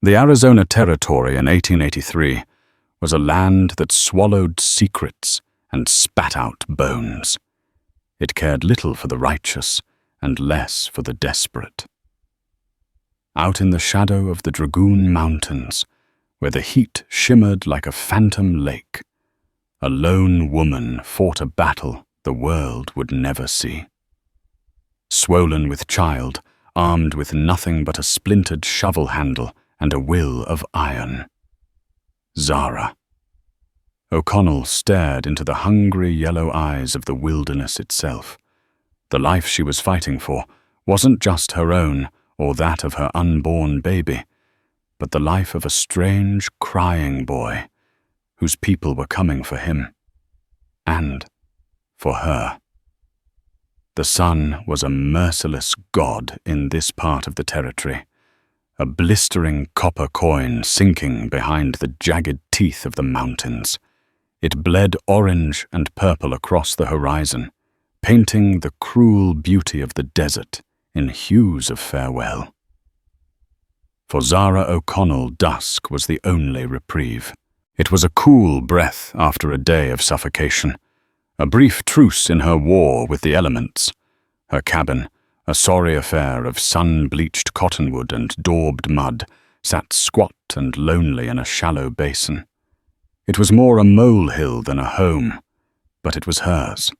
The Arizona Territory in 1883 was a land that swallowed secrets and spat out bones. It cared little for the righteous and less for the desperate. Out in the shadow of the Dragoon Mountains, where the heat shimmered like a phantom lake, a lone woman fought a battle the world would never see. Swollen with child, armed with nothing but a splintered shovel handle and a will of iron. Zara. O'Connell stared into the hungry yellow eyes of the wilderness itself. The life she was fighting for wasn't just her own or that of her unborn baby, but the life of a strange, crying boy whose people were coming for him and for her. The sun was a merciless god in this part of the territory, a blistering copper coin sinking behind the jagged teeth of the mountains. It bled orange and purple across the horizon, painting the cruel beauty of the desert in hues of farewell. For Zara O'Connell, dusk was the only reprieve. It was a cool breath after a day of suffocation, a brief truce in her war with the elements. Her cabin, a sorry affair of sun-bleached cottonwood and daubed mud, sat squat and lonely in a shallow basin. It was more a molehill than a home, but it was hers.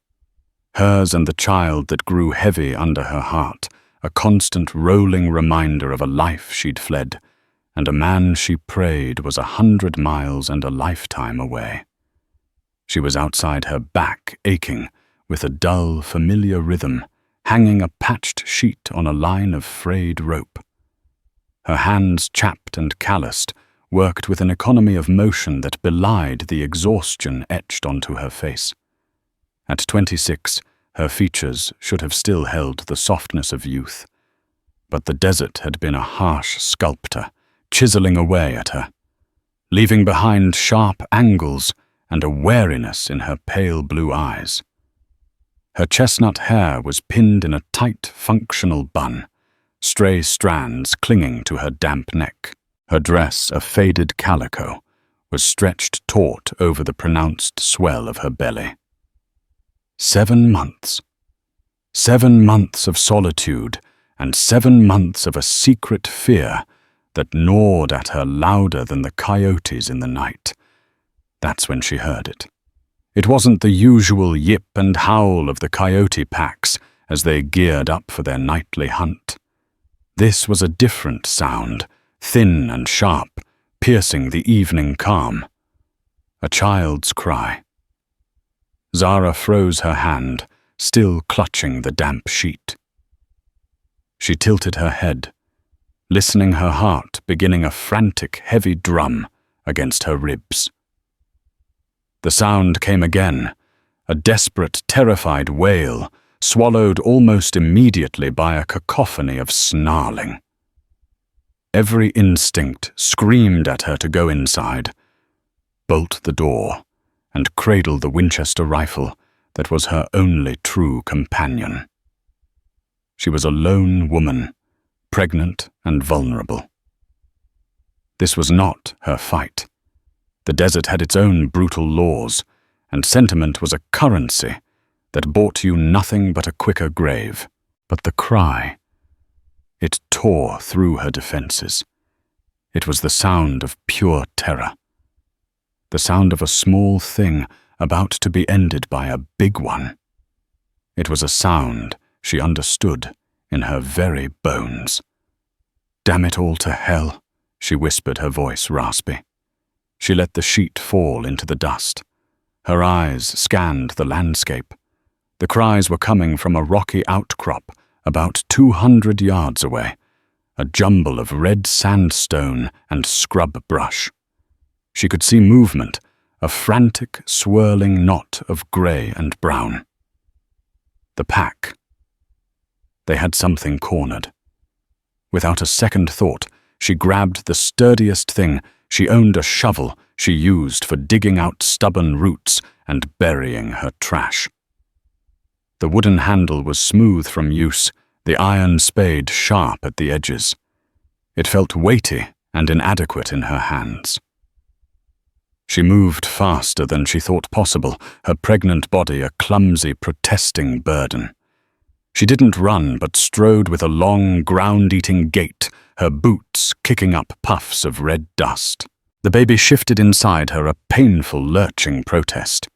Hers and the child that grew heavy under her heart, a constant rolling reminder of a life she'd fled, and a man she prayed was 100 miles and a lifetime away. She was outside her back, aching, with a dull, familiar rhythm, hanging a patched sheet on a line of frayed rope. Her hands, chapped and calloused, worked with an economy of motion that belied the exhaustion etched onto her face. At 26, her features should have still held the softness of youth, but the desert had been a harsh sculptor, chiseling away at her, leaving behind sharp angles and a wariness in her pale blue eyes. Her chestnut hair was pinned in a tight, functional bun, stray strands clinging to her damp neck. Her dress, a faded calico, was stretched taut over the pronounced swell of her belly. 7 months. 7 months of solitude and 7 months of a secret fear that gnawed at her louder than the coyotes in the night. That's when she heard it. It wasn't the usual yip and howl of the coyote packs as they geared up for their nightly hunt. This was a different sound, thin and sharp, piercing the evening calm. A child's cry. Zara froze her hand, still clutching the damp sheet. She tilted her head, listening, her heart beginning a frantic, heavy drum against her ribs. The sound came again, a desperate, terrified wail, swallowed almost immediately by a cacophony of snarling. Every instinct screamed at her to go inside, bolt the door, and cradle the Winchester rifle that was her only true companion. She was a lone woman, pregnant and vulnerable. This was not her fight. The desert had its own brutal laws, and sentiment was a currency that bought you nothing but a quicker grave. But the cry, it tore through her defenses. It was the sound of pure terror. The sound of a small thing about to be ended by a big one. It was a sound she understood in her very bones. "Damn it all to hell," she whispered, her voice raspy. She let the sheet fall into the dust. Her eyes scanned the landscape. The cries were coming from a rocky outcrop about 200 yards away, a jumble of red sandstone and scrub brush. She could see movement, a frantic, swirling knot of grey and brown. The pack. They had something cornered. Without a second thought, she grabbed the sturdiest thing. She owned a shovel she used for digging out stubborn roots and burying her trash. The wooden handle was smooth from use, the iron spade sharp at the edges. It felt weighty and inadequate in her hands. She moved faster than she thought possible, her pregnant body a clumsy, protesting burden. She didn't run, but strode with a long, ground-eating gait, her boots kicking up puffs of red dust. The baby shifted inside her, a painful, lurching protest.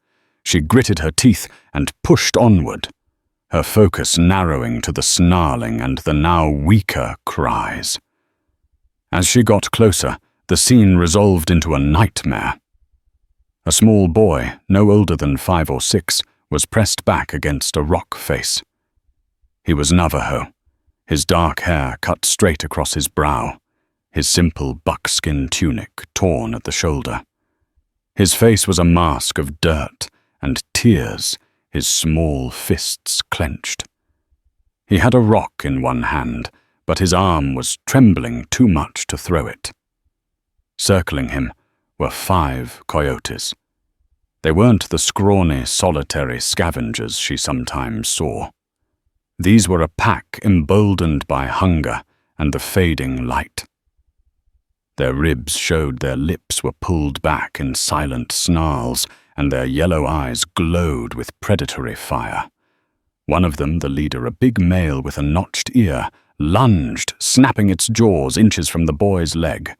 She gritted her teeth and pushed onward, her focus narrowing to the snarling and the now weaker cries. As she got closer, the scene resolved into a nightmare. A small boy, no older than 5 or 6, was pressed back against a rock face. He was Navajo, his dark hair cut straight across his brow, his simple buckskin tunic torn at the shoulder. His face was a mask of dirt and tears, his small fists clenched. He had a rock in one hand, but his arm was trembling too much to throw it. Circling him were 5 coyotes. They weren't the scrawny, solitary scavengers she sometimes saw. These were a pack emboldened by hunger and the fading light. Their ribs showed, their lips were pulled back in silent snarls, and their yellow eyes glowed with predatory fire. One of them, the leader, a big male with a notched ear, lunged, snapping its jaws inches from the boy's leg.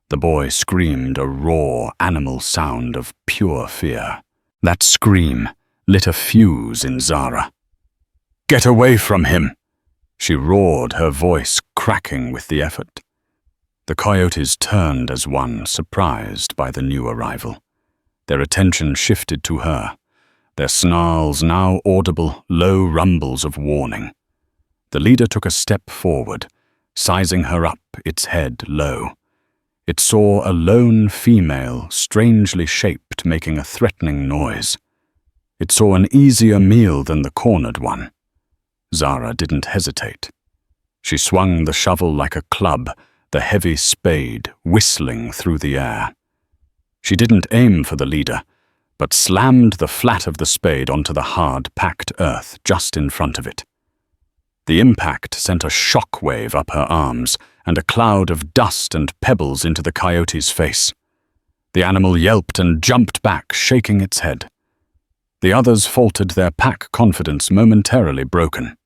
The boy screamed a raw, animal sound of pure fear. That scream lit a fuse in Zara. "Get away from him!" she roared, her voice cracking with the effort. The coyotes turned as one, surprised by the new arrival. Their attention shifted to her, their snarls now audible, low rumbles of warning. The leader took a step forward, sizing her up, its head low. It saw a lone female, strangely shaped, making a threatening noise. It saw an easier meal than the cornered one. Zara didn't hesitate. She swung the shovel like a club, the heavy spade whistling through the air. She didn't aim for the leader, but slammed the flat of the spade onto the hard, packed earth just in front of it. The impact sent a shock wave up her arms and a cloud of dust and pebbles into the coyote's face. The animal yelped and jumped back, shaking its head. The others faltered, their pack confidence momentarily broken.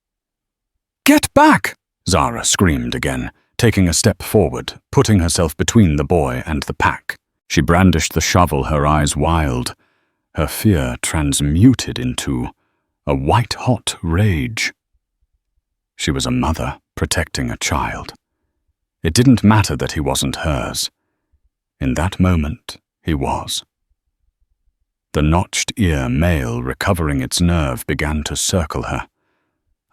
"Get back!" Zara screamed again, taking a step forward, putting herself between the boy and the pack. She brandished the shovel, her eyes wild, her fear transmuted into a white-hot rage. She was a mother protecting a child. It didn't matter that he wasn't hers. In that moment, he was. The notched ear male, recovering its nerve, began to circle her.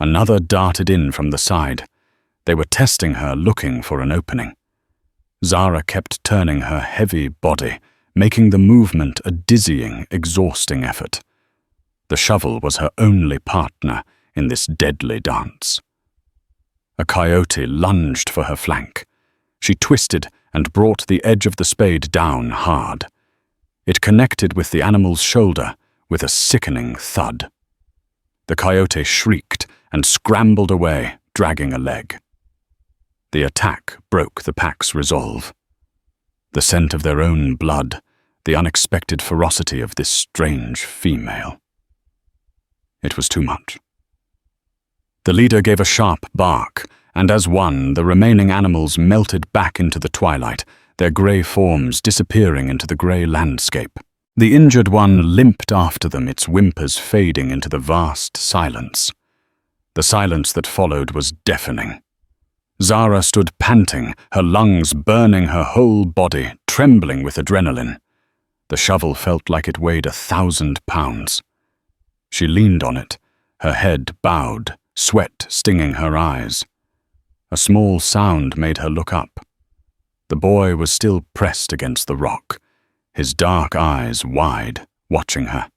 Another darted in from the side. They were testing her, looking for an opening. Zara kept turning her heavy body, making the movement a dizzying, exhausting effort. The shovel was her only partner in this deadly dance. A coyote lunged for her flank. She twisted and brought the edge of the spade down hard. It connected with the animal's shoulder with a sickening thud. The coyote shrieked and scrambled away, dragging a leg. The attack broke the pack's resolve. The scent of their own blood, the unexpected ferocity of this strange female. It was too much. The leader gave a sharp bark, and as one, the remaining animals melted back into the twilight, their grey forms disappearing into the grey landscape. The injured one limped after them, its whimpers fading into the vast silence. The silence that followed was deafening. Zara stood panting, her lungs burning her whole body, trembling with adrenaline. The shovel felt like it weighed 1,000 pounds. She leaned on it, her head bowed, sweat stinging her eyes. A small sound made her look up. The boy was still pressed against the rock, his dark eyes wide, watching her.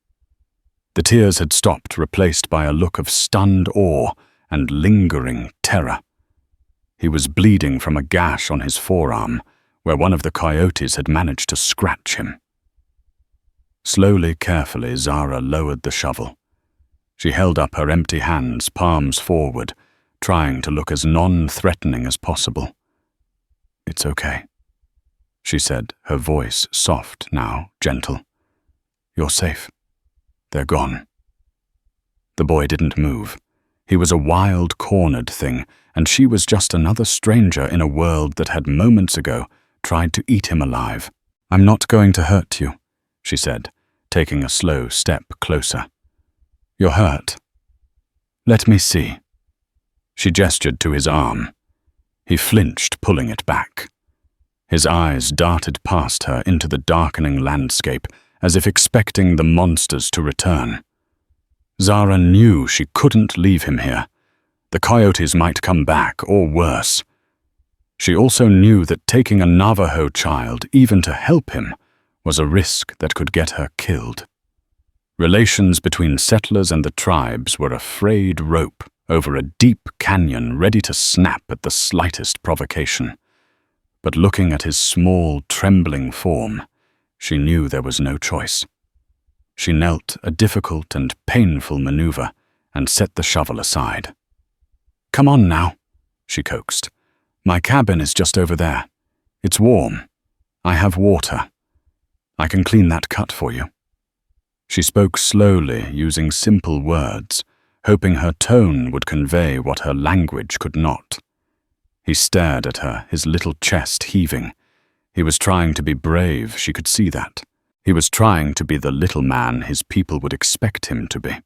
The tears had stopped, replaced by a look of stunned awe and lingering terror. He was bleeding from a gash on his forearm, where one of the coyotes had managed to scratch him. Slowly, carefully, Zara lowered the shovel. She held up her empty hands, palms forward, trying to look as non-threatening as possible. "It's okay," she said, her voice soft now, gentle. You're safe. They're gone. The boy didn't move. He was a wild, cornered thing, and she was just another stranger in a world that had moments ago tried to eat him alive. I'm not going to hurt you, she said, taking a slow step closer. You're hurt. Let me see. She gestured to his arm. He flinched, pulling it back. His eyes darted past her into the darkening landscape, as if expecting the monsters to return. Zara knew she couldn't leave him here. The Coyotes might come back, or worse. She also knew that taking a Navajo child, even to help him, was a risk that could get her killed. Relations between settlers and the tribes were a frayed rope over a deep canyon ready to snap at the slightest provocation. But looking at his small, trembling form, she knew there was no choice. She knelt a difficult and painful maneuver and set the shovel aside. Come on now, she coaxed. My cabin is just over there. It's warm. I have water. I can clean that cut for you. She spoke slowly, using simple words, hoping her tone would convey what her language could not. He stared at her, his little chest heaving. He was trying to be brave, she could see that. He was trying to be the little man his people would expect him to be.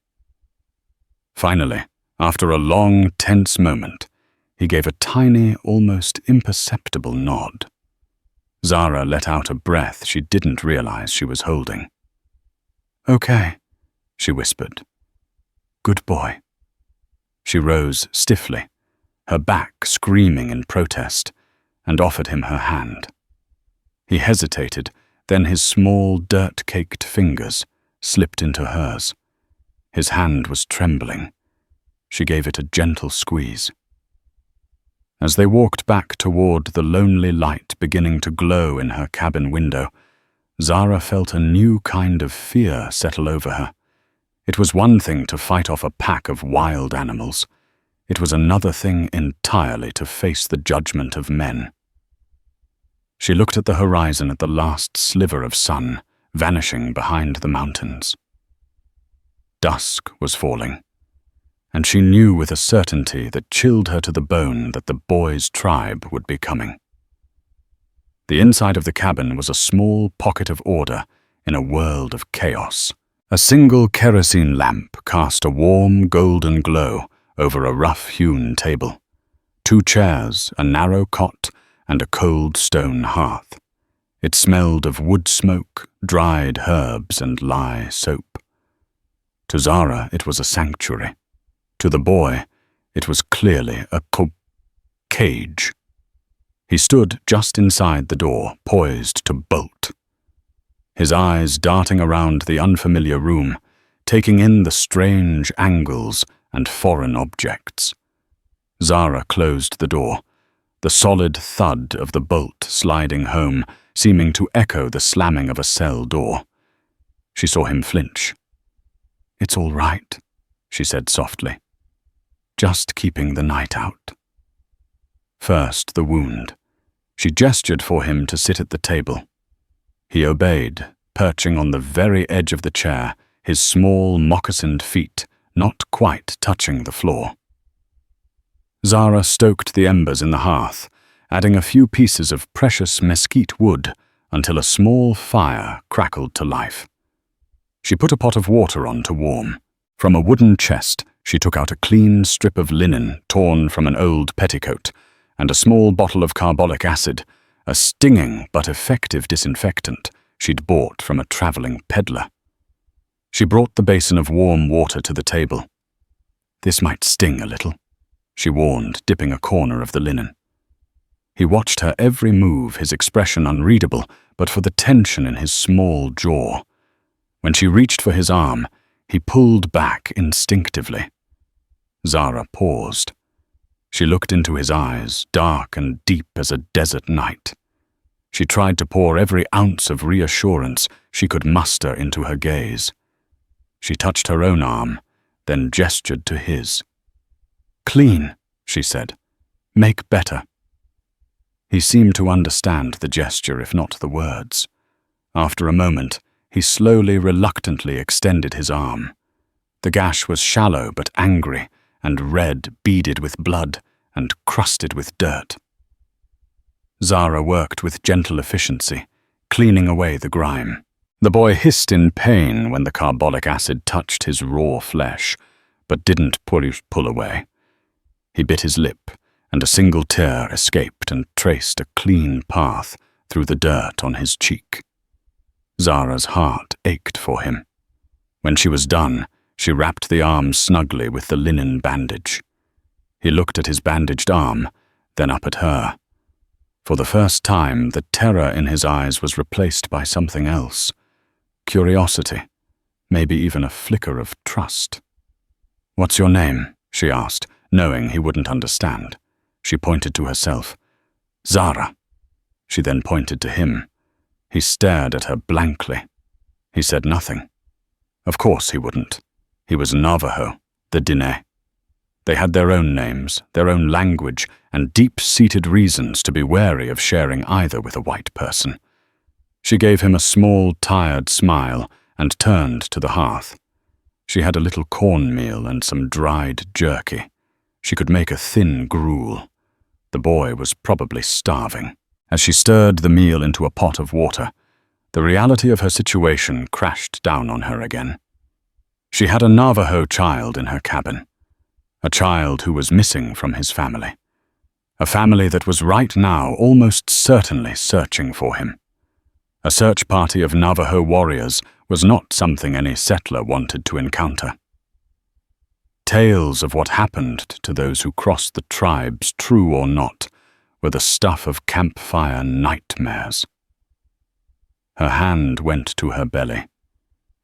Finally, after a long, tense moment, he gave a tiny, almost imperceptible nod. Zara let out a breath she didn't realize she was holding. Okay, she whispered. Good boy. She rose stiffly, her back screaming in protest, and offered him her hand. He hesitated, then his small, dirt-caked fingers slipped into hers. His hand was trembling. She gave it a gentle squeeze. As they walked back toward the lonely light beginning to glow in her cabin window, Zara felt a new kind of fear settle over her. It was one thing to fight off a pack of wild animals. It was another thing entirely to face the judgment of men. She looked at the horizon at the last sliver of sun, vanishing behind the mountains. Dusk was falling, and she knew with a certainty that chilled her to the bone that the boy's tribe would be coming. The inside of the cabin was a small pocket of order in a world of chaos. A single kerosene lamp cast a warm golden glow over a rough-hewn table. 2 chairs, a narrow cot, and a cold stone hearth. It smelled of wood smoke, dried herbs, and lye soap. To Zara, it was a sanctuary. To the boy, it was clearly a cage. He stood just inside the door, poised to bolt. His eyes darting around the unfamiliar room, taking in the strange angles and foreign objects. Zara closed the door, the solid thud of the bolt sliding home seeming to echo the slamming of a cell door. She saw him flinch. It's all right, she said softly. Just keeping the night out. First, the wound. She gestured for him to sit at the table. He obeyed, perching on the very edge of the chair, his small moccasined feet not quite touching the floor. Zara stoked the embers in the hearth, adding a few pieces of precious mesquite wood until a small fire crackled to life. She put a pot of water on to warm. From a wooden chest, she took out a clean strip of linen torn from an old petticoat and a small bottle of carbolic acid, a stinging but effective disinfectant she'd bought from a traveling peddler. She brought the basin of warm water to the table. This might sting a little, she warned, dipping a corner of the linen. He watched her every move, his expression unreadable, but for the tension in his small jaw. When she reached for his arm, he pulled back instinctively. Zara paused. She looked into his eyes, dark and deep as a desert night. She tried to pour every ounce of reassurance she could muster into her gaze. She touched her own arm, then gestured to his. Clean, she said. Make better. He seemed to understand the gesture, if not the words. After a moment, he slowly, reluctantly extended his arm. The gash was shallow but angry, and red, beaded with blood, and crusted with dirt. Zara worked with gentle efficiency, cleaning away the grime. The boy hissed in pain when the carbolic acid touched his raw flesh, but didn't pull away. He bit his lip, and a single tear escaped and traced a clean path through the dirt on his cheek. Zara's heart ached for him. When she was done, she wrapped the arm snugly with the linen bandage. He looked at his bandaged arm, then up at her. For the first time, the terror in his eyes was replaced by something else. Curiosity, maybe even a flicker of trust. "What's your name?" she asked, knowing he wouldn't understand. She pointed to herself. "Zara." She then pointed to him. He stared at her blankly. He said nothing. Of course he wouldn't. He was Navajo, the Diné. They had their own names, their own language, and deep-seated reasons to be wary of sharing either with a white person. She gave him a small, tired smile and turned to the hearth. She had a little cornmeal and some dried jerky. She could make a thin gruel. The boy was probably starving. As she stirred the meal into a pot of water, the reality of her situation crashed down on her again. She had a Navajo child in her cabin, a child who was missing from his family, a family that was right now almost certainly searching for him. A search party of Navajo warriors was not something any settler wanted to encounter. Tales of what happened to those who crossed the tribes, true or not, were the stuff of campfire nightmares. Her hand went to her belly.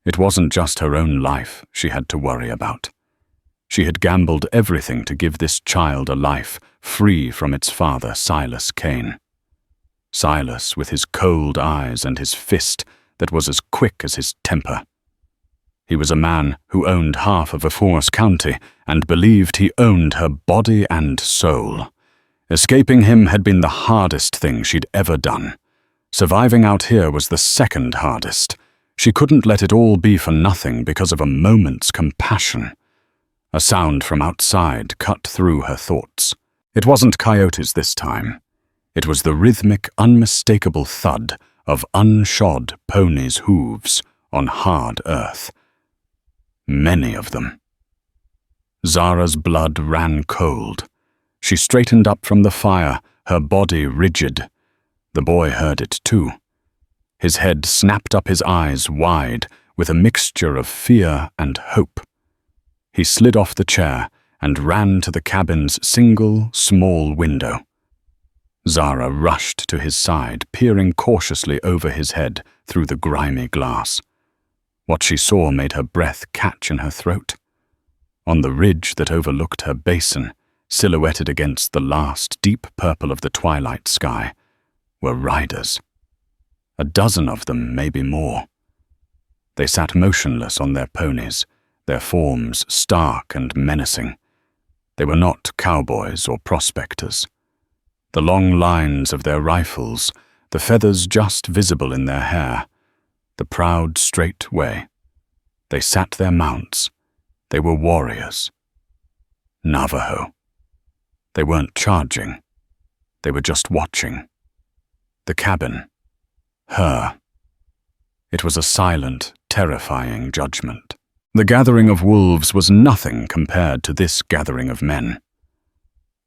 It wasn't just her own life she had to worry about. She had gambled everything to give this child a life free from its father, Silas Kane. Silas with his cold eyes and his fist that was as quick as his temper. He was a man who owned half of Force County and believed he owned her body and soul. Escaping him had been the hardest thing she'd ever done. Surviving out here was the second hardest. She couldn't let it all be for nothing because of a moment's compassion. A sound from outside cut through her thoughts. It wasn't coyotes this time. It was the rhythmic, unmistakable thud of unshod ponies' hooves on hard earth. Many of them. Zara's blood ran cold. She straightened up from the fire, her body rigid. The boy heard it too. His head snapped up, his eyes wide, with a mixture of fear and hope. He slid off the chair and ran to the cabin's single, small window. Zara rushed to his side, peering cautiously over his head through the grimy glass. What she saw made her breath catch in her throat. On the ridge that overlooked her basin, silhouetted against the last deep purple of the twilight sky, were riders. A dozen of them, maybe more. They sat motionless on their ponies, their forms stark and menacing. They were not cowboys or prospectors. The long lines of their rifles, the feathers just visible in their hair, the proud, straight way. They sat their mounts. They were warriors. Navajo. They weren't charging. They were just watching. The cabin. Her. It was a silent, terrifying judgment. The gathering of wolves was nothing compared to this gathering of men.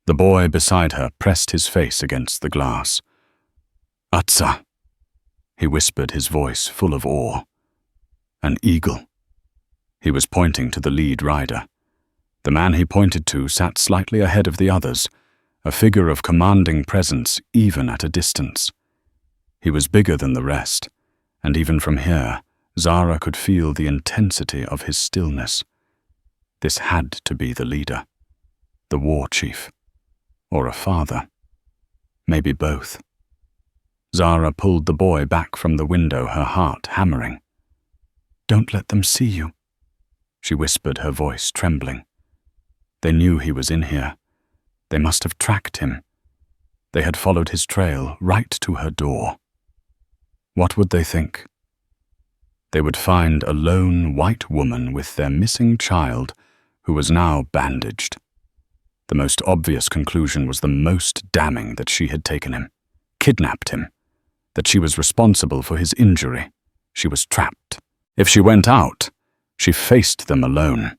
The boy beside her pressed his face against the glass. "Atsa," he whispered, his voice full of awe. "An eagle." He was pointing to the lead rider. The man he pointed to sat slightly ahead of the others, a figure of commanding presence even at a distance. He was bigger than the rest, and even from here, Zara could feel the intensity of his stillness. This had to be the leader, the war chief, or a father. Maybe both. Zara pulled the boy back from the window, her heart hammering. "Don't let them see you," she whispered, her voice trembling. They knew he was in here. They must have tracked him. They had followed his trail right to her door. What would they think? They would find a lone white woman with their missing child who was now bandaged. The most obvious conclusion was the most damning, that she had taken him, kidnapped him, that she was responsible for his injury. She was trapped. If she went out, she faced them alone.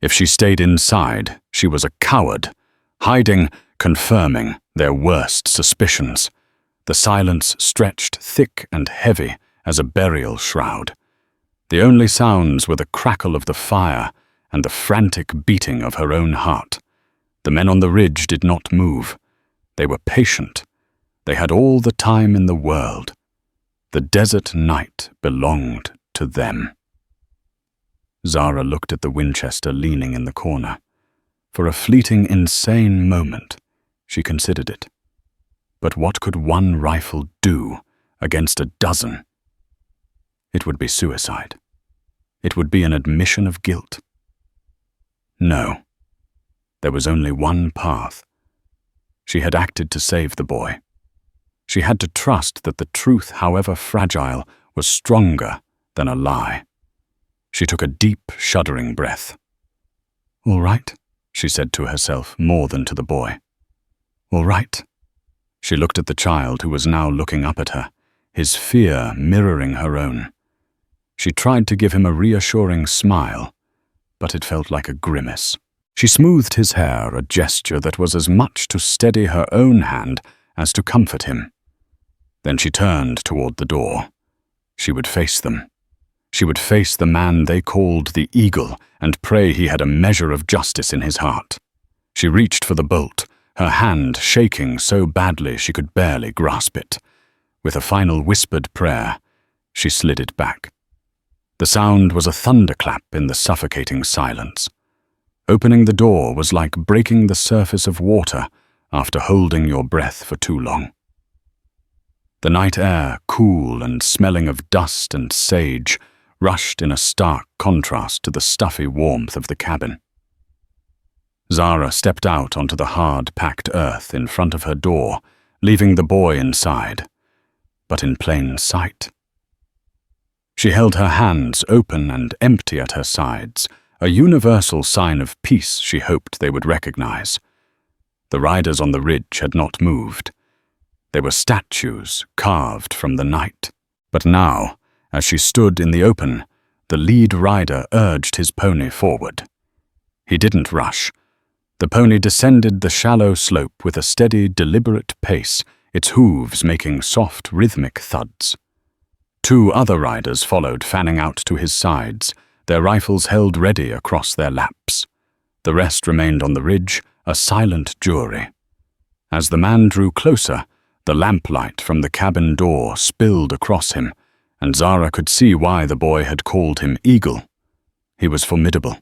If she stayed inside, she was a coward, hiding, confirming their worst suspicions. The silence stretched thick and heavy as a burial shroud. The only sounds were the crackle of the fire and the frantic beating of her own heart. The men on the ridge did not move. They were patient. They had all the time in the world. The desert night belonged to them. Zara looked at the Winchester leaning in the corner. For a fleeting, insane moment, she considered it. But what could one rifle do against a dozen? It would be suicide. It would be an admission of guilt. No. There was only one path. She had acted to save the boy. She had to trust that the truth, however fragile, was stronger than a lie. She took a deep, shuddering breath. "All right," she said to herself more than to the boy. "All right." She looked at the child who was now looking up at her, his fear mirroring her own. She tried to give him a reassuring smile, but it felt like a grimace. She smoothed his hair, a gesture that was as much to steady her own hand as to comfort him. Then she turned toward the door. She would face them. She would face the man they called the Eagle and pray he had a measure of justice in his heart. She reached for the bolt, her hand shaking so badly she could barely grasp it. With a final whispered prayer, she slid it back. The sound was a thunderclap in the suffocating silence. Opening the door was like breaking the surface of water after holding your breath for too long. The night air, cool and smelling of dust and sage, rushed in a stark contrast to the stuffy warmth of the cabin. Zara stepped out onto the hard, packed earth in front of her door, leaving the boy inside, but in plain sight. She held her hands open and empty at her sides, a universal sign of peace she hoped they would recognize. The riders on the ridge had not moved. They were statues carved from the night. But now, as she stood in the open, the lead rider urged his pony forward. He didn't rush. The pony descended the shallow slope with a steady, deliberate pace, its hooves making soft, rhythmic thuds. 2 other riders followed, fanning out to his sides, their rifles held ready across their laps. The rest remained on the ridge, a silent jury. As the man drew closer, the lamplight from the cabin door spilled across him, and Zara could see why the boy had called him Eagle. He was formidable.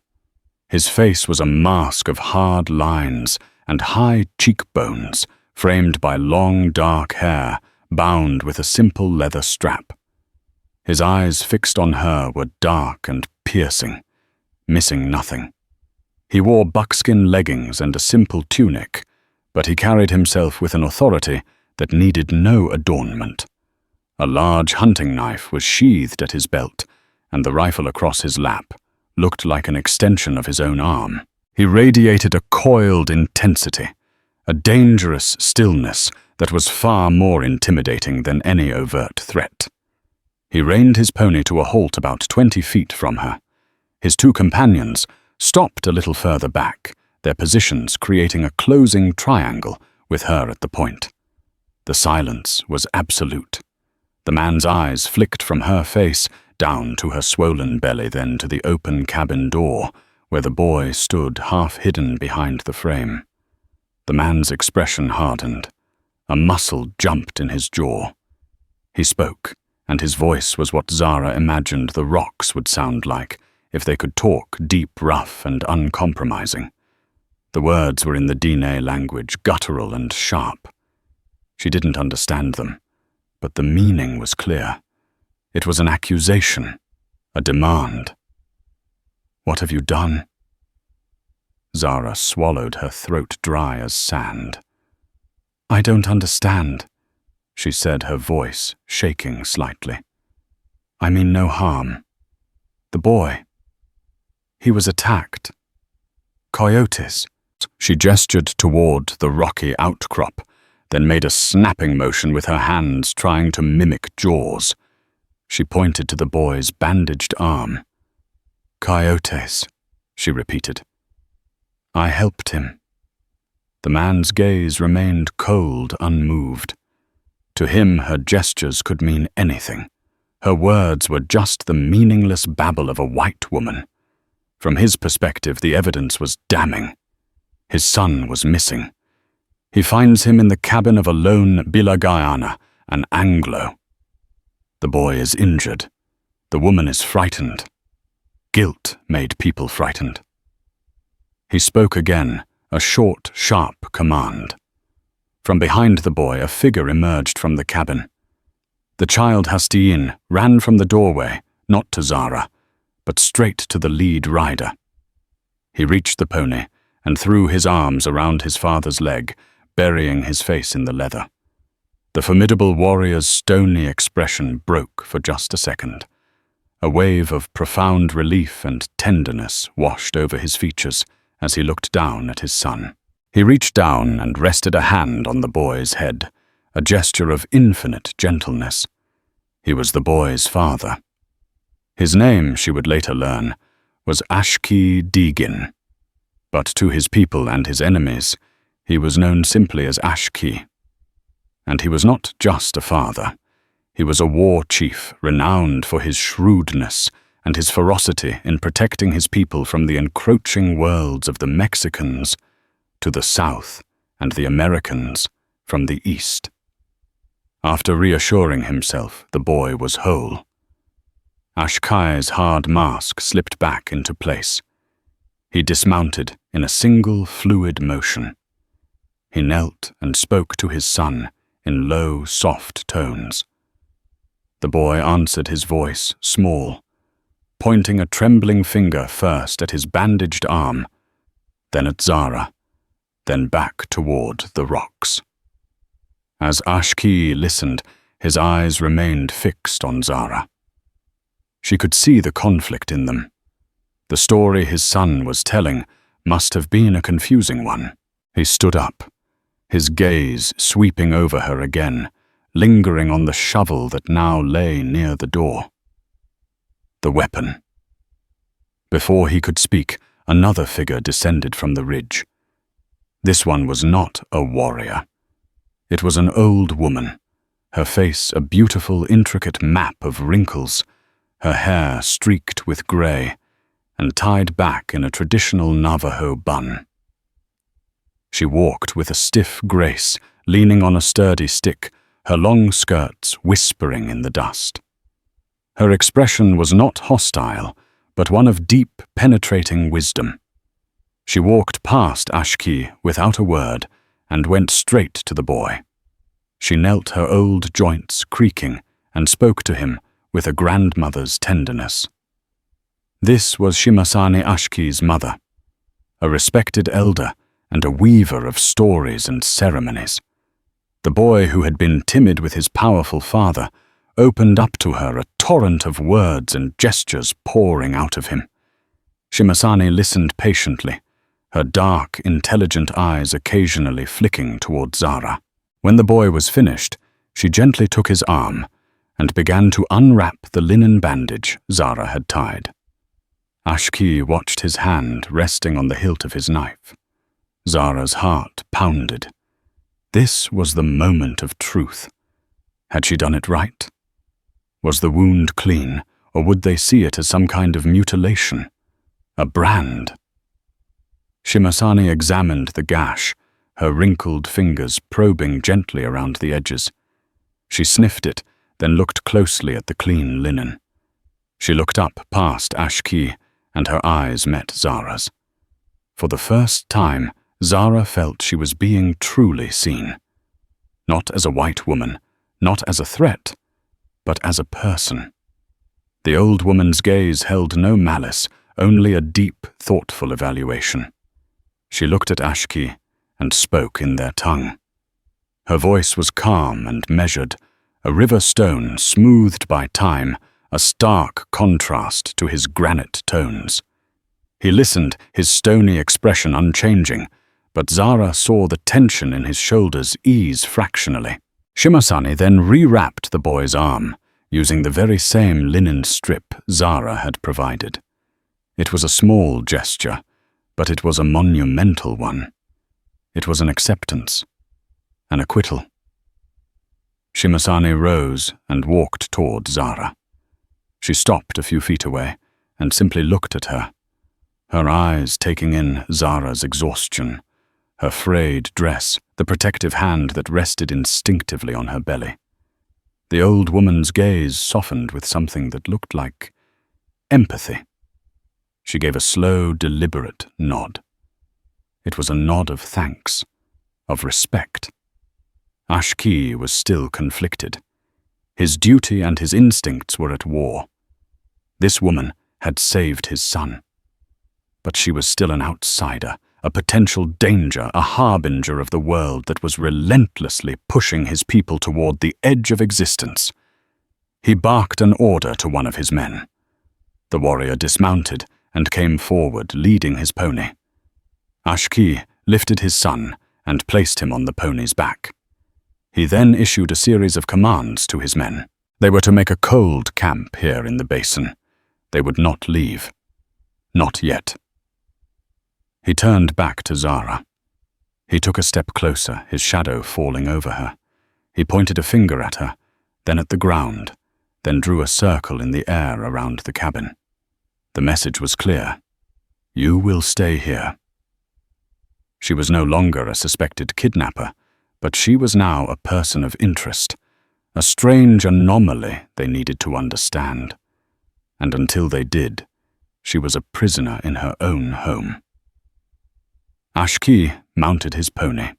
His face was a mask of hard lines and high cheekbones, framed by long, dark hair, bound with a simple leather strap. His eyes fixed on her were dark and piercing, missing nothing. He wore buckskin leggings and a simple tunic, but he carried himself with an authority that needed no adornment. A large hunting knife was sheathed at his belt, and the rifle across his lap looked like an extension of his own arm. He radiated a coiled intensity, a dangerous stillness that was far more intimidating than any overt threat. He reined his pony to a halt about 20 feet from her. His 2 companions stopped a little further back, their positions creating a closing triangle with her at the point. The silence was absolute. The man's eyes flicked from her face down to her swollen belly, then to the open cabin door, where the boy stood half hidden behind the frame. The man's expression hardened. A muscle jumped in his jaw. He spoke, and his voice was what Zara imagined the rocks would sound like if they could talk deep, rough, and uncompromising. The words were in the Diné language, guttural and sharp. She didn't understand them, but the meaning was clear. It was an accusation, a demand. "What have you done?" Zara swallowed, her throat dry as sand. I don't understand, she said, her voice shaking slightly. I mean no harm. The boy. He was attacked. Coyotes. She gestured toward the rocky outcrop, then made a snapping motion with her hands trying to mimic jaws. She pointed to the boy's bandaged arm. Coyotes, she repeated. I helped him. The man's gaze remained cold, unmoved. To him, her gestures could mean anything. Her words were just the meaningless babble of a white woman. From his perspective, the evidence was damning. His son was missing. He finds him in the cabin of a lone Bilagayana, an Anglo. The boy is injured. The woman is frightened. Guilt made people frightened. He spoke again, a short, sharp command. From behind the boy, a figure emerged from the cabin. The child Hastiyin ran from the doorway, not to Zara, but straight to the lead rider. He reached the pony and threw his arms around his father's leg, burying his face in the leather. The formidable warrior's stony expression broke for just a second. A wave of profound relief and tenderness washed over his features as he looked down at his son. He reached down and rested a hand on the boy's head, a gesture of infinite gentleness. He was the boy's father. His name, she would later learn, was Ashki Deegin. But to his people and his enemies, he was known simply as Ashki. And he was not just a father. He was a war chief renowned for his shrewdness and his ferocity in protecting his people from the encroaching worlds of the Mexicans to the south and the Americans from the east. After reassuring himself, the boy was whole. Ashkai's hard mask slipped back into place. He dismounted in a single fluid motion. He knelt and spoke to his son in low, soft tones. The boy answered his voice, small, pointing a trembling finger first at his bandaged arm, then at Zara, then back toward the rocks. As Ashki listened, his eyes remained fixed on Zara. She could see the conflict in them. The story his son was telling must have been a confusing one. He stood up, his gaze sweeping over her again, lingering on the shovel that now lay near the door. The weapon. Before he could speak, another figure descended from the ridge. This one was not a warrior. It was an old woman, her face a beautiful, intricate map of wrinkles, her hair streaked with gray, and tied back in a traditional Navajo bun. She walked with a stiff grace, leaning on a sturdy stick, her long skirts whispering in the dust. Her expression was not hostile, but one of deep, penetrating wisdom. She walked past Ashki without a word and went straight to the boy. She knelt, her old joints creaking, and spoke to him with a grandmother's tenderness. This was Shimasani Ashki's mother, a respected elder and a weaver of stories and ceremonies. The boy, who had been timid with his powerful father, opened up to her, a torrent of words and gestures pouring out of him. Shimasani listened patiently, her dark, intelligent eyes occasionally flicking toward Zara. When the boy was finished, she gently took his arm and began to unwrap the linen bandage Zara had tied. Ashki watched his hand resting on the hilt of his knife. Zara's heart pounded. This was the moment of truth. Had she done it right? Was the wound clean, or would they see it as some kind of mutilation? A brand? Shimasani examined the gash, her wrinkled fingers probing gently around the edges. She sniffed it, then looked closely at the clean linen. She looked up past Ashki, and her eyes met Zara's. For the first time, Zara felt she was being truly seen. Not as a white woman, not as a threat, but as a person. The old woman's gaze held no malice, only a deep, thoughtful evaluation. She looked at Ashki and spoke in their tongue. Her voice was calm and measured, a river stone smoothed by time, a stark contrast to his granite tones. He listened, his stony expression unchanging, but Zara saw the tension in his shoulders ease fractionally. Shimasani then rewrapped the boy's arm, using the very same linen strip Zara had provided. It was a small gesture, but it was a monumental one. It was an acceptance, an acquittal. Shimasani rose and walked toward Zara. She stopped a few feet away and simply looked at her, her eyes taking in Zara's exhaustion, her frayed dress, the protective hand that rested instinctively on her belly. The old woman's gaze softened with something that looked like empathy. She gave a slow, deliberate nod. It was a nod of thanks, of respect. Ashki was still conflicted. His duty and his instincts were at war. This woman had saved his son. But she was still an outsider, a potential danger, a harbinger of the world that was relentlessly pushing his people toward the edge of existence. He barked an order to one of his men. The warrior dismounted and came forward, leading his pony. Ashki lifted his son and placed him on the pony's back. He then issued a series of commands to his men. They were to make a cold camp here in the basin. They would not leave. Not yet. He turned back to Zara. He took a step closer, his shadow falling over her. He pointed a finger at her, then at the ground, then drew a circle in the air around the cabin. The message was clear. You will stay here. She was no longer a suspected kidnapper, but she was now a person of interest, a strange anomaly they needed to understand. And until they did, she was a prisoner in her own home. Ashki mounted his pony.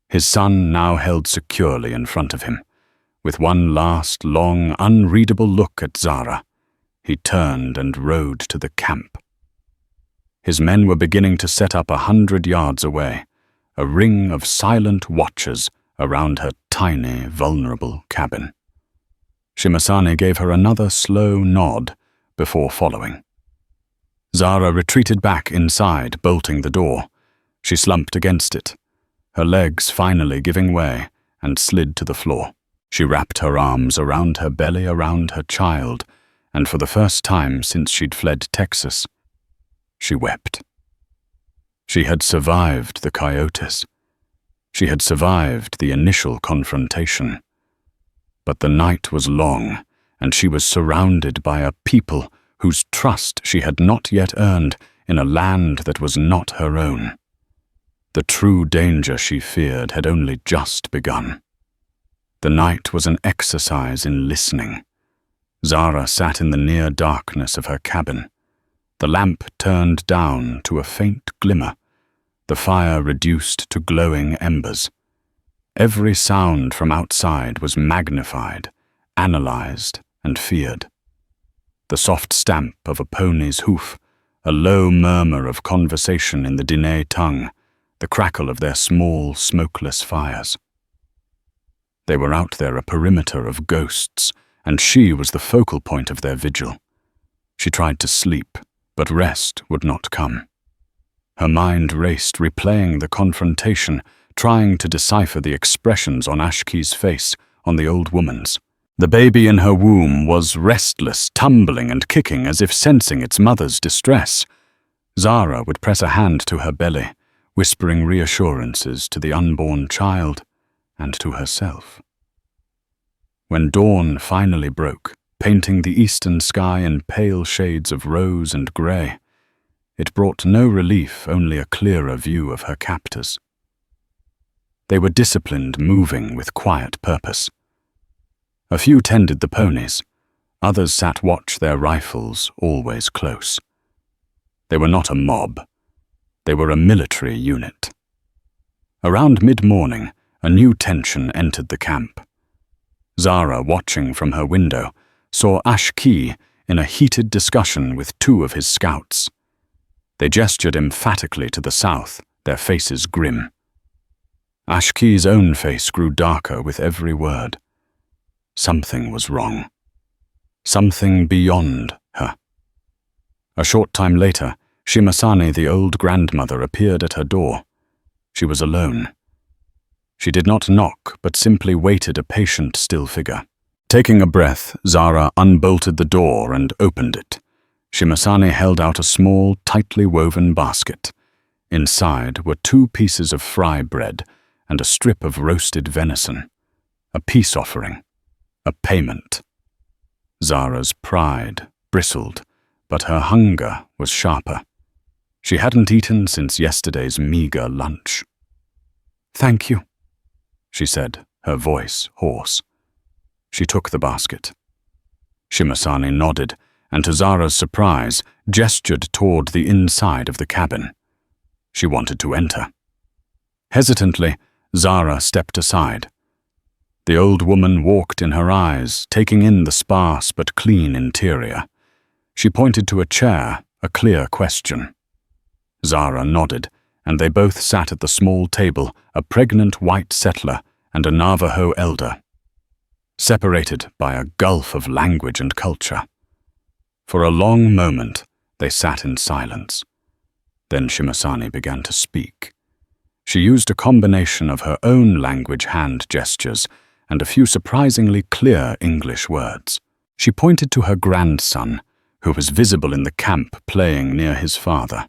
His son now held securely in front of him. With one last, long, unreadable look at Zara, he turned and rode to the camp. His men were beginning to set up 100 yards away, a ring of silent watchers around her tiny, vulnerable cabin. Shimasani gave her another slow nod before following. Zara retreated back inside, bolting the door. She slumped against it, her legs finally giving way, and slid to the floor. She wrapped her arms around her belly, around her child, and for the first time since she'd fled Texas, she wept. She had survived the Coyotes. She had survived the initial confrontation. But the night was long, and she was surrounded by a people whose trust she had not yet earned in a land that was not her own. The true danger she feared had only just begun. The night was an exercise in listening. Zara sat in the near darkness of her cabin. The lamp turned down to a faint glimmer, the fire reduced to glowing embers. Every sound from outside was magnified, analyzed, and feared. The soft stamp of a pony's hoof, a low murmur of conversation in the Diné tongue, the crackle of their small, smokeless fires. They were out there, a perimeter of ghosts, and she was the focal point of their vigil. She tried to sleep, but rest would not come. Her mind raced, replaying the confrontation, trying to decipher the expressions on Ashki's face, on the old woman's. The baby in her womb was restless, tumbling and kicking as if sensing its mother's distress. Zara would press a hand to her belly, whispering reassurances to the unborn child and to herself. When dawn finally broke, painting the eastern sky in pale shades of rose and grey, it brought no relief, only a clearer view of her captors. They were disciplined, moving with quiet purpose. A few tended the ponies, others sat watch, their rifles always close. They were not a mob. They were a military unit. Around mid-morning, a new tension entered the camp. Zara, watching from her window, saw Ashki in a heated discussion with two of his scouts. They gestured emphatically to the south, their faces grim. Ashki's own face grew darker with every word. Something was wrong. Something beyond her. A short time later, Shimasane, the old grandmother, appeared at her door. She was alone. She did not knock, but simply waited, a patient, still figure. Taking a breath, Zara unbolted the door and opened it. Shimasane held out a small, tightly woven basket. Inside were 2 pieces of fry bread and a strip of roasted venison. A peace offering. A payment. Zara's pride bristled, but her hunger was sharper. She hadn't eaten since yesterday's meager lunch. "Thank you," she said, her voice hoarse. She took the basket. Shimasane nodded, and to Zara's surprise, gestured toward the inside of the cabin. She wanted to enter. Hesitantly, Zara stepped aside. The old woman walked in her eyes, taking in the sparse but clean interior. She pointed to a chair, a clear question. Zara nodded, and they both sat at the small table, a pregnant white settler and a Navajo elder, separated by a gulf of language and culture. For a long moment, they sat in silence. Then Shimasane began to speak. She used a combination of her own language hand gestures and a few surprisingly clear English words. She pointed to her grandson, who was visible in the camp playing near his father.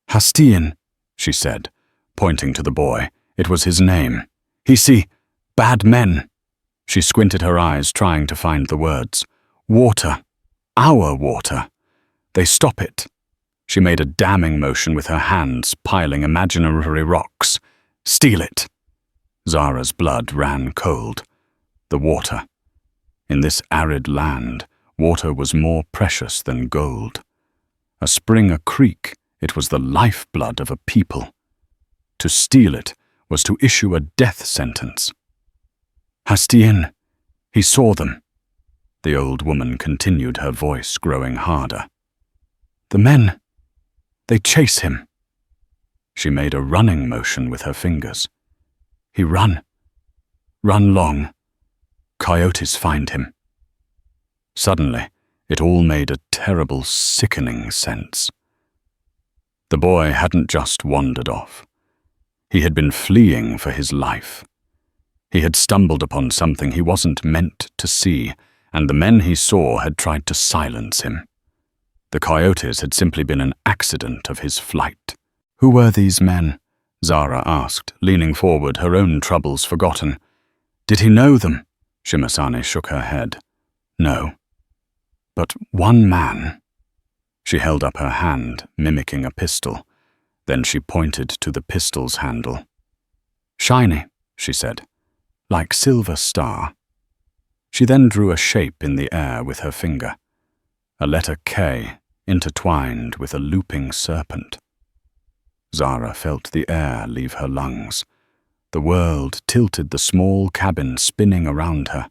"Hastian," she said, pointing to the boy. It was his name. "He see bad men." She squinted her eyes, trying to find the words. "Water. Our water. They stop it." She made a damning motion with her hands, piling imaginary rocks. "Steal it." Zara's blood ran cold. The water. In this arid land, water was more precious than gold. A spring, a creek, it was the lifeblood of a people. To steal it was to issue a death sentence. "Hastian, he saw them," the old woman continued, her voice growing harder. "The men, they chase him." She made a running motion with her fingers. "He run long. Coyotes find him." Suddenly, it all made a terrible, sickening sense. The boy hadn't just wandered off. He had been fleeing for his life. He had stumbled upon something he wasn't meant to see, and the men he saw had tried to silence him. The coyotes had simply been an accident of his flight. "Who were these men?" Zara asked, leaning forward, her own troubles forgotten. "Did he know them?" Shimasane shook her head. "No. But one man." She held up her hand, mimicking a pistol. Then she pointed to the pistol's handle. "Shiny," she said, "like silver star." She then drew a shape in the air with her finger. A letter K intertwined with a looping serpent. Zara felt the air leave her lungs. The world tilted, the small cabin spinning around her.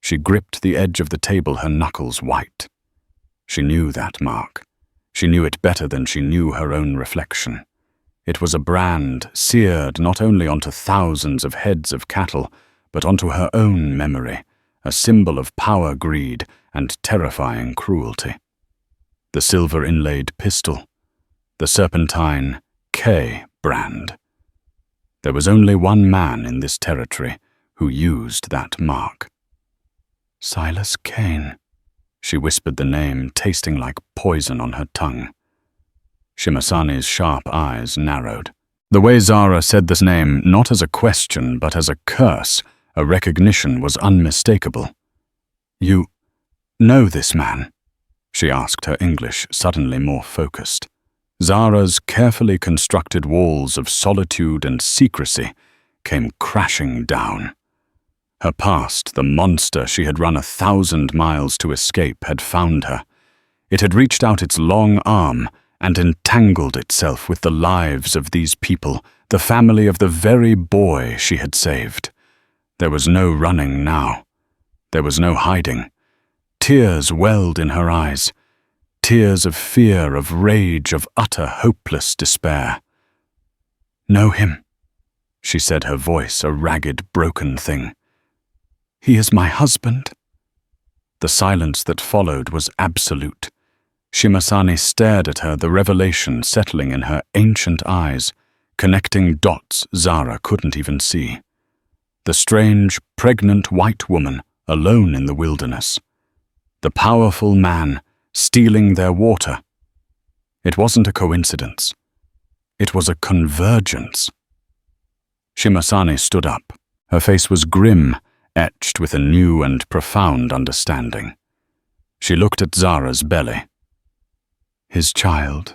She gripped the edge of the table, her knuckles white. She knew that mark. She knew it better than she knew her own reflection. It was a brand seared not only onto thousands of heads of cattle, but onto her own memory, a symbol of power, greed, and terrifying cruelty. The silver-inlaid pistol, the serpentine K brand. There was only one man in this territory who used that mark. "Silas Kane," she whispered the name, tasting like poison on her tongue. Shimasane's sharp eyes narrowed. The way Zara said this name, not as a question but as a curse, a recognition, was unmistakable. "You know this man?" she asked, her English suddenly more focused. Zara's carefully constructed walls of solitude and secrecy came crashing down. Her past, the monster she had run 1,000 miles to escape, had found her. It had reached out its long arm and entangled itself with the lives of these people, the family of the very boy she had saved. There was no running now. There was no hiding. Tears welled in her eyes. Tears of fear, of rage, of utter hopeless despair. "Know him?" she said, her voice a ragged, broken thing. "He is my husband." The silence that followed was absolute. Shimasani stared at her, the revelation settling in her ancient eyes, connecting dots Zara couldn't even see. The strange, pregnant white woman alone in the wilderness. The powerful man stealing their water. It wasn't a coincidence. It was a convergence. Shimasani stood up. Her face was grim, etched with a new and profound understanding. She looked at Zara's belly. "His child?"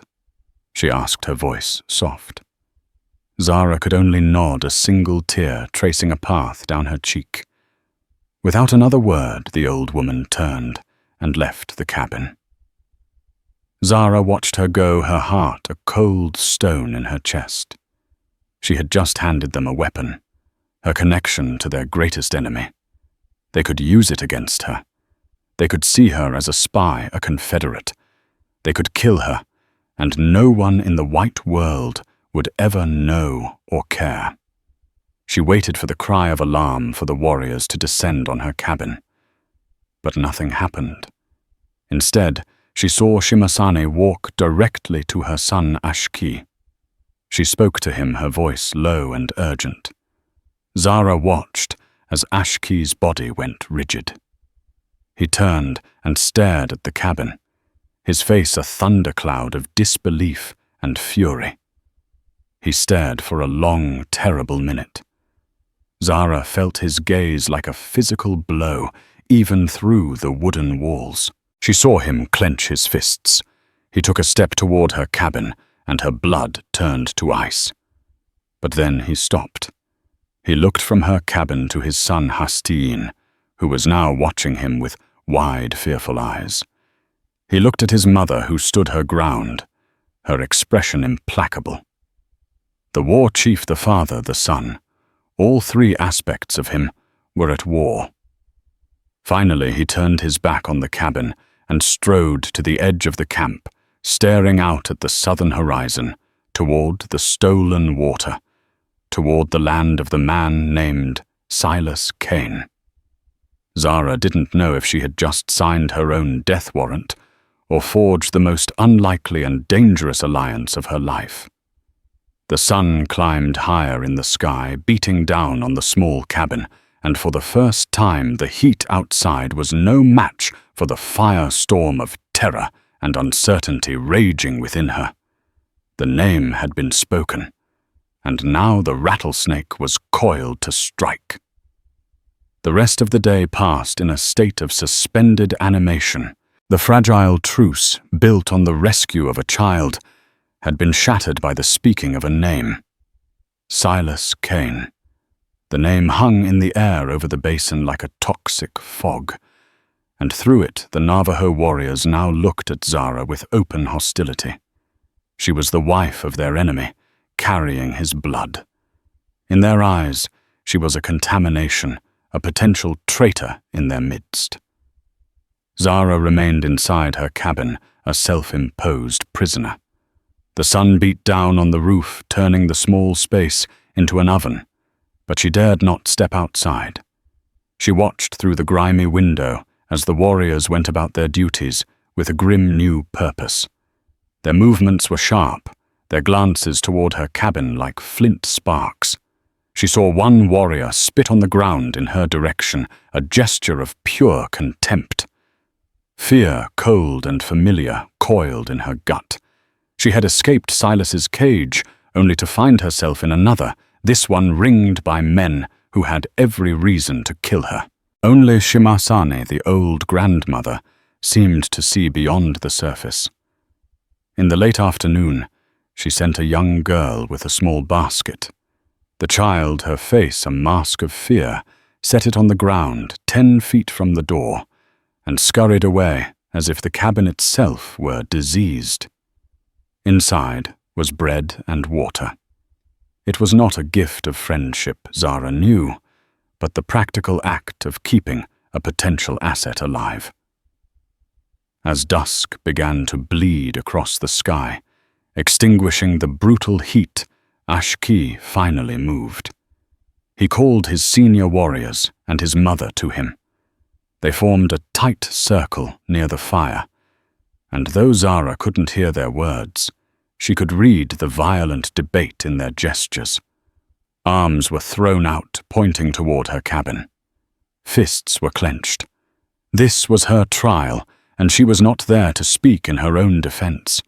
she asked, her voice soft. Zara could only nod, a single tear tracing a path down her cheek. Without another word, the old woman turned and left the cabin. Zara watched her go, her heart a cold stone in her chest. She had just handed them a weapon, her connection to their greatest enemy. They could use it against her. They could see her as a spy, a confederate. They could kill her, and no one in the white world would ever know or care. She waited for the cry of alarm for the warriors to descend on her cabin. But nothing happened. Instead, she saw Shimasani walk directly to her son Ashki. She spoke to him, her voice low and urgent. Zara watched as Ashki's body went rigid. He turned and stared at the cabin, his face a thundercloud of disbelief and fury. He stared for a long, terrible minute. Zara felt his gaze like a physical blow, even through the wooden walls. She saw him clench his fists. He took a step toward her cabin, and her blood turned to ice. But then he stopped. He looked from her cabin to his son Hastiin, who was now watching him with wide, fearful eyes. He looked at his mother, who stood her ground, her expression implacable. The war chief, the father, the son, all three aspects of him were at war. Finally, he turned his back on the cabin and strode to the edge of the camp, staring out at the southern horizon, toward the stolen water, toward the land of the man named Silas Kane. Zara didn't know if she had just signed her own death warrant or forged the most unlikely and dangerous alliance of her life. The sun climbed higher in the sky, beating down on the small cabin, and for the first time the heat outside was no match for the firestorm of terror and uncertainty raging within her. The name had been spoken, and now the rattlesnake was coiled to strike. The rest of the day passed in a state of suspended animation. The fragile truce, built on the rescue of a child, had been shattered by the speaking of a name. Silas Kane. The name hung in the air over the basin like a toxic fog, and through it the Navajo warriors now looked at Zara with open hostility. She was the wife of their enemy, carrying his blood. In their eyes, she was a contamination, a potential traitor in their midst. Zara remained inside her cabin, a self-imposed prisoner. The sun beat down on the roof, turning the small space into an oven, but she dared not step outside. She watched through the grimy window as the warriors went about their duties with a grim new purpose. Their movements were sharp, their glances toward her cabin like flint sparks. She saw one warrior spit on the ground in her direction, a gesture of pure contempt. Fear, cold and familiar, coiled in her gut. She had escaped Silas's cage, only to find herself in another, this one ringed by men who had every reason to kill her. Only Shimasani, the old grandmother, seemed to see beyond the surface. In the late afternoon, she sent a young girl with a small basket. The child, her face a mask of fear, set it on the ground 10 feet from the door, and scurried away as if the cabin itself were diseased. Inside was bread and water. It was not a gift of friendship, Zara knew, but the practical act of keeping a potential asset alive. As dusk began to bleed across the sky, extinguishing the brutal heat, Ashki finally moved. He called his senior warriors and his mother to him. They formed a tight circle near the fire, and though Zara couldn't hear their words, she could read the violent debate in their gestures. Arms were thrown out, pointing toward her cabin. Fists were clenched. This was her trial, and she was not there to speak in her own defense.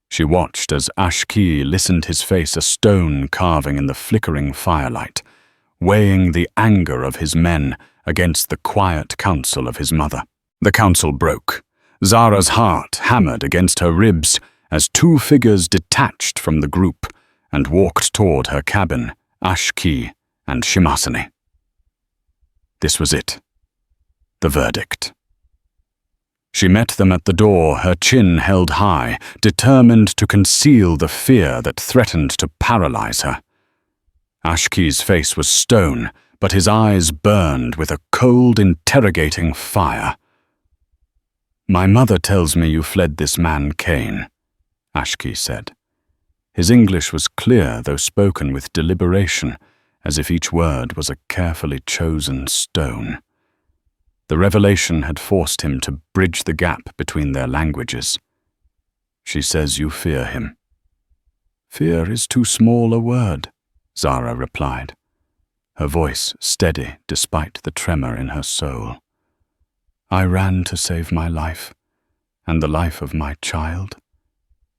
She watched as Ashki listened, his face a stone carving in the flickering firelight, weighing the anger of his men against the quiet counsel of his mother. The council broke. Zara's heart hammered against her ribs as two figures detached from the group and walked toward her cabin, Ashki and Shimasani. This was it. The verdict. She met them at the door, her chin held high, determined to conceal the fear that threatened to paralyze her. Ashki's face was stone, but his eyes burned with a cold, interrogating fire. "My mother tells me you fled this man Cain," Ashki said. His English was clear, though spoken with deliberation, as if each word was a carefully chosen stone. The revelation had forced him to bridge the gap between their languages. "She says you fear him." "Fear is too small a word," Zara replied, her voice steady despite the tremor in her soul. "I ran to save my life, and the life of my child."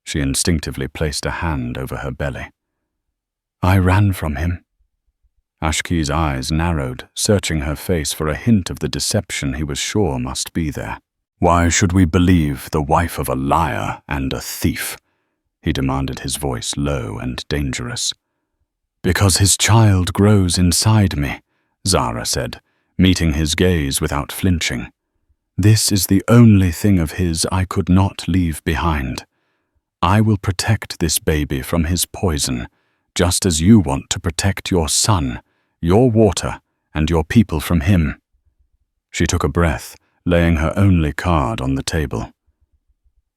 She instinctively placed a hand over her belly. "I ran from him." Ashki's eyes narrowed, searching her face for a hint of the deception he was sure must be there. "Why should we believe the wife of a liar and a thief?" he demanded, his voice low and dangerous. "Because his child grows inside me," Zara said, meeting his gaze without flinching. "This is the only thing of his I could not leave behind. I will protect this baby from his poison, just as you want to protect your son, your water, and your people from him." She took a breath, laying her only card on the table.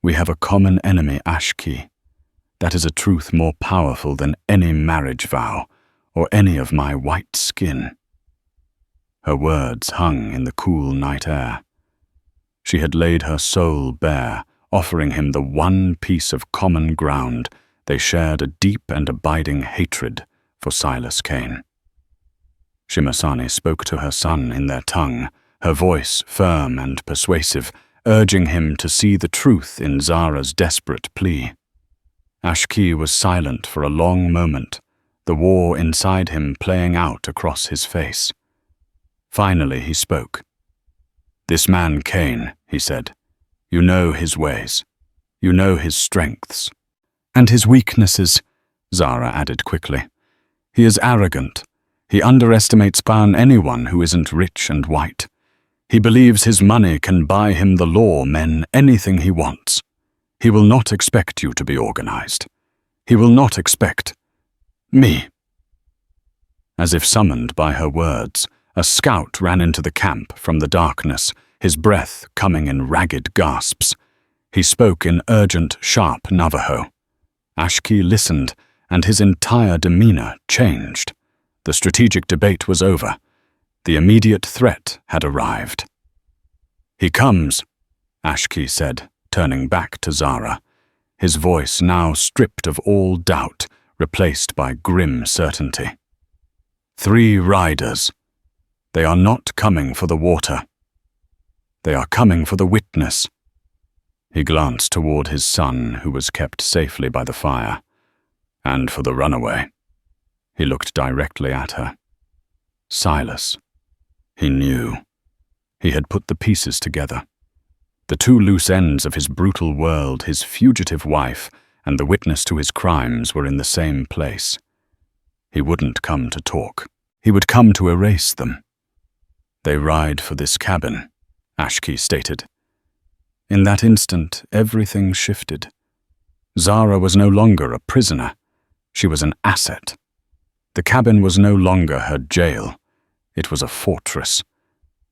"We have a common enemy, Ashki. That is a truth more powerful than any marriage vow, or any of my white skin." Her words hung in the cool night air. She had laid her soul bare, offering him the one piece of common ground. They shared a deep and abiding hatred for Silas Cain. Shimasani spoke to her son in their tongue, her voice firm and persuasive, urging him to see the truth in Zara's desperate plea. Ashki was silent for a long moment, the war inside him playing out across his face. Finally he spoke. "This man Cain," he said, "you know his ways. You know his strengths." "And his weaknesses," Zara added quickly. "He is arrogant. He underestimates anyone who isn't rich and white. He believes his money can buy him the law men anything he wants. He will not expect you to be organized. He will not expect me." As if summoned by her words, a scout ran into the camp from the darkness, his breath coming in ragged gasps. He spoke in urgent, sharp Navajo. Ashki listened, and his entire demeanor changed. The strategic debate was over. The immediate threat had arrived. "He comes," Ashki said, turning back to Zara, his voice now stripped of all doubt, replaced by grim certainty. "3 riders. They are not coming for the water. They are coming for the witness." He glanced toward his son, who was kept safely by the fire. "And for the runaway." He looked directly at her. Silas. He knew. He had put the pieces together. The 2 loose ends of his brutal world, his fugitive wife, and the witness to his crimes were in the same place. He wouldn't come to talk. He would come to erase them. "They ride for this cabin," Ashki stated. In that instant, everything shifted. Zara was no longer a prisoner. She was an asset. The cabin was no longer her jail. It was a fortress.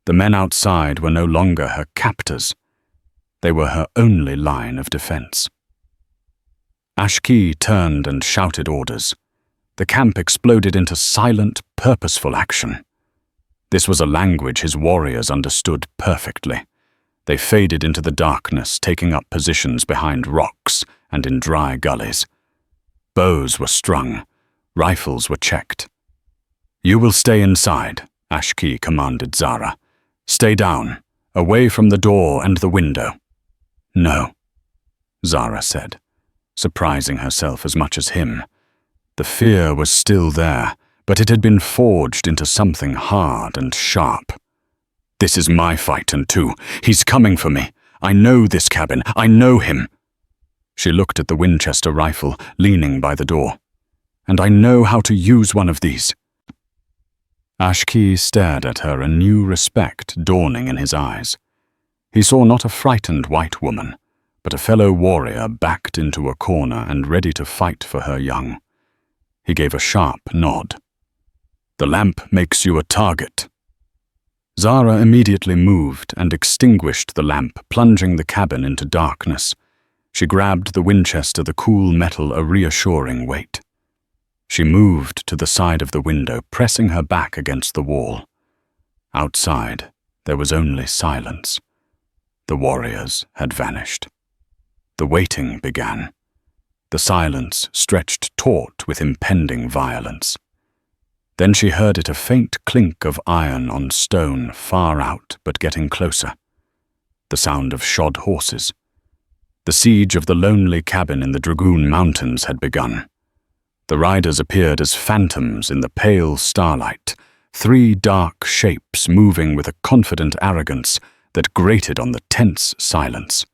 The men outside were no longer her captors. They were her only line of defense. Ashki turned and shouted orders. the camp exploded into silent, purposeful action. This was a language his warriors understood perfectly. They faded into the darkness, taking up positions behind rocks and in dry gullies. Bows were strung, rifles were checked. "You will stay inside," Ashki commanded Zara. "Stay down, away from the door and the window." "No," Zara said, surprising herself as much as him. The fear was still there, but it had been forged into something hard and sharp. "This is my fight, and too. He's coming for me. I know this cabin. I know him." She looked at the Winchester rifle, leaning by the door. "And I know how to use one of these." Ashki stared at her, a new respect dawning in his eyes. He saw not a frightened white woman, but a fellow warrior backed into a corner and ready to fight for her young. He gave a sharp nod. "The lamp makes you a target." Zara immediately moved and extinguished the lamp, plunging the cabin into darkness. She grabbed the Winchester, the cool metal a reassuring weight. She moved to the side of the window, pressing her back against the wall. Outside, there was only silence. The warriors had vanished. The waiting began. The silence stretched taut with impending violence. Then she heard it, a faint clink of iron on stone, far out but getting closer. The sound of shod horses. The siege of the lonely cabin in the Dragoon Mountains had begun. The riders appeared as phantoms in the pale starlight, 3 dark shapes moving with a confident arrogance that grated on the tense silence.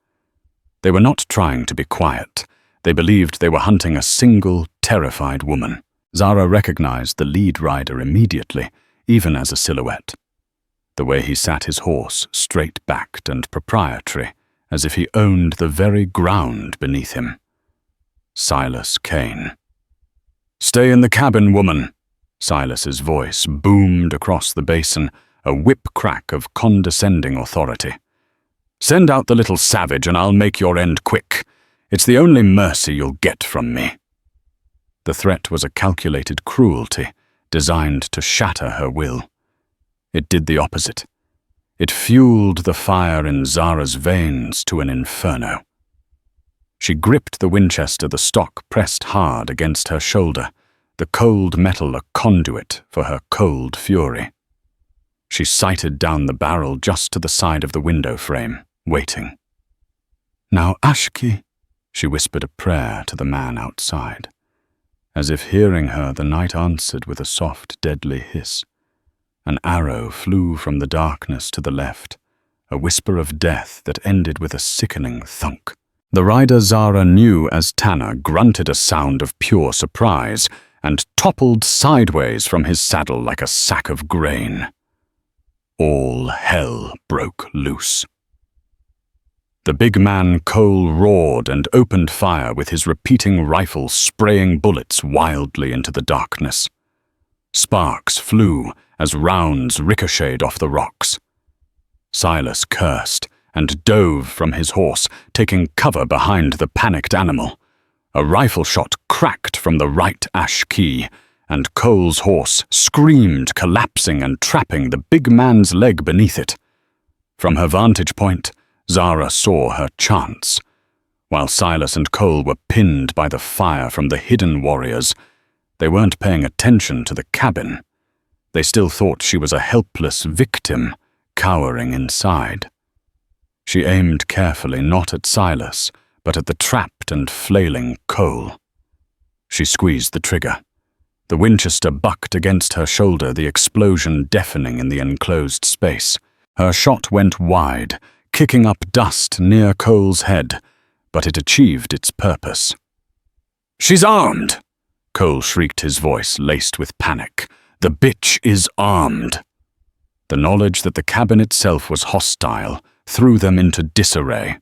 They were not trying to be quiet. They believed they were hunting a single, terrified woman. Zara recognized the lead rider immediately, even as a silhouette. The way he sat his horse, straight-backed and proprietary, as if he owned the very ground beneath him. Silas Kane. "Stay in the cabin, woman," Silas's voice boomed across the basin, a whip-crack of condescending authority. "Send out the little savage and I'll make your end quick. It's the only mercy you'll get from me." The threat was a calculated cruelty, designed to shatter her will. It did the opposite. It fueled the fire in Zara's veins to an inferno. She gripped the Winchester, the stock pressed hard against her shoulder, the cold metal a conduit for her cold fury. She sighted down the barrel just to the side of the window frame, waiting. "Now, Ashki," she whispered a prayer to the man outside. As if hearing her, the night answered with a soft, deadly hiss. An arrow flew from the darkness to the left, a whisper of death that ended with a sickening thunk. The rider Zara knew as Tanner grunted a sound of pure surprise and toppled sideways from his saddle like a sack of grain. All hell broke loose. The big man Cole roared and opened fire with his repeating rifle, spraying bullets wildly into the darkness. Sparks flew as rounds ricocheted off the rocks. Silas cursed and dove from his horse, taking cover behind the panicked animal. A rifle shot cracked from the right ash key, and Cole's horse screamed, collapsing and trapping the big man's leg beneath it. From her vantage point, Zara saw her chance. While Silas and Cole were pinned by the fire from the hidden warriors, they weren't paying attention to the cabin. They still thought she was a helpless victim, cowering inside. She aimed carefully, not at Silas, but at the trapped and flailing Cole. She squeezed the trigger. The Winchester bucked against her shoulder, the explosion deafening in the enclosed space. Her shot went wide, kicking up dust near Cole's head, but it achieved its purpose. "She's armed!" Cole shrieked, his voice laced with panic. "The bitch is armed!" The knowledge that the cabin itself was hostile threw them into disarray.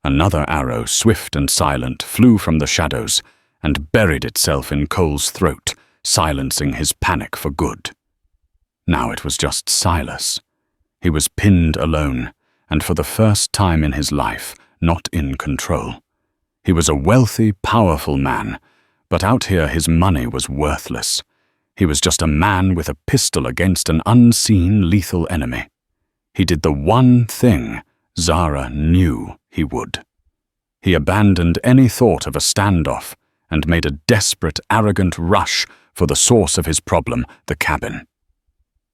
Another arrow, swift and silent, flew from the shadows and buried itself in Cole's throat, silencing his panic for good. Now it was just Silas. He was pinned alone, and for the first time in his life, not in control. He was a wealthy, powerful man, But out here his money was worthless. He was just a man with a pistol against an unseen lethal enemy. He did the one thing Zara knew he would. He abandoned any thought of a standoff and made a desperate, arrogant rush for the source of his problem, the cabin.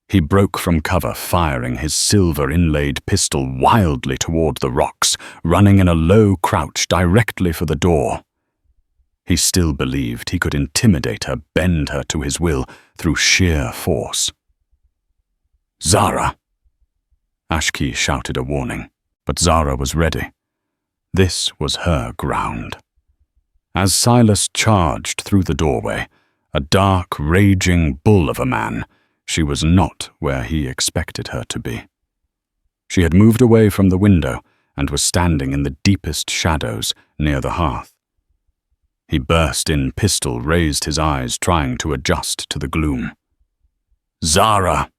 He broke from cover, firing his silver-inlaid pistol wildly toward the rocks, running in a low crouch directly for the door. He still believed he could intimidate her, bend her to his will through sheer force. "Zara!" Ashki shouted a warning, but Zara was ready. This was her ground. As Silas charged through the doorway, a dark, raging bull of a man, she was not where he expected her to be. She had moved away from the window and was standing in the deepest shadows near the hearth. He burst in, pistol raised, his eyes trying to adjust to the gloom. "Zara!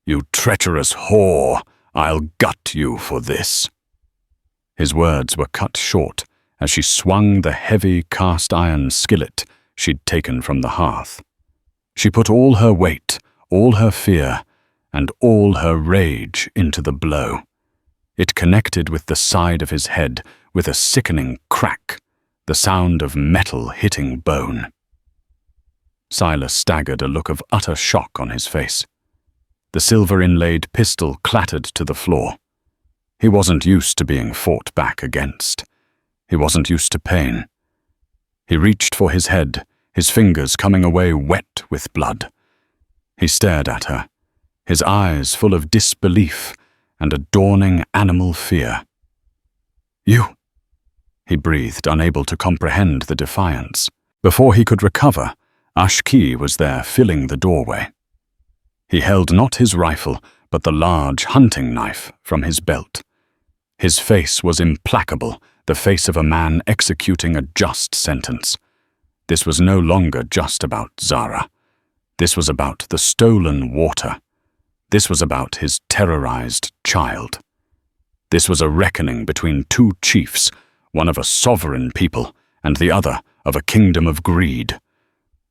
You treacherous whore! I'll gut you for this!" His words were cut short as she swung the heavy cast-iron skillet she'd taken from the hearth. She put all her weight, all her fear, and all her rage into the blow. It connected with the side of his head with a sickening crack, the sound of metal hitting bone. Silas staggered, a look of utter shock on his face. The silver-inlaid pistol clattered to the floor. He wasn't used to being fought back against. He wasn't used to pain. He reached for his head, his fingers coming away wet with blood. He stared at her, his eyes full of disbelief and a dawning animal fear. "You!" he breathed, unable to comprehend the defiance. Before he could recover, Ashki was there, filling the doorway. He held not his rifle, but the large hunting knife from his belt. His face was implacable, the face of a man executing a just sentence. This was no longer just about Zara. This was about the stolen water. This was about his terrorized child. This was a reckoning between two chiefs, one of a sovereign people and the other of a kingdom of greed.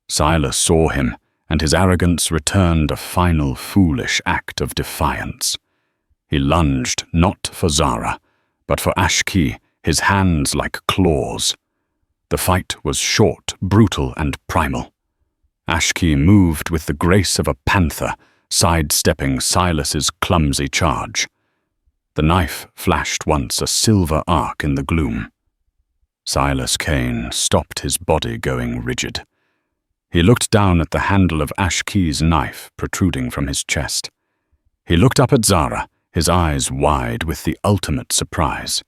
Silas saw him, and his arrogance returned a final foolish act of defiance. He lunged not for Zara, but for Ashki, his hands like claws. The fight was short, brutal, and primal. Ashki moved with the grace of a panther, sidestepping Silas's clumsy charge. The knife flashed once, a silver arc in the gloom. Silas Kane stopped, his body going rigid. He looked down at the handle of Ashki's knife protruding from his chest. He looked up at Zara, his eyes wide with the ultimate surprise.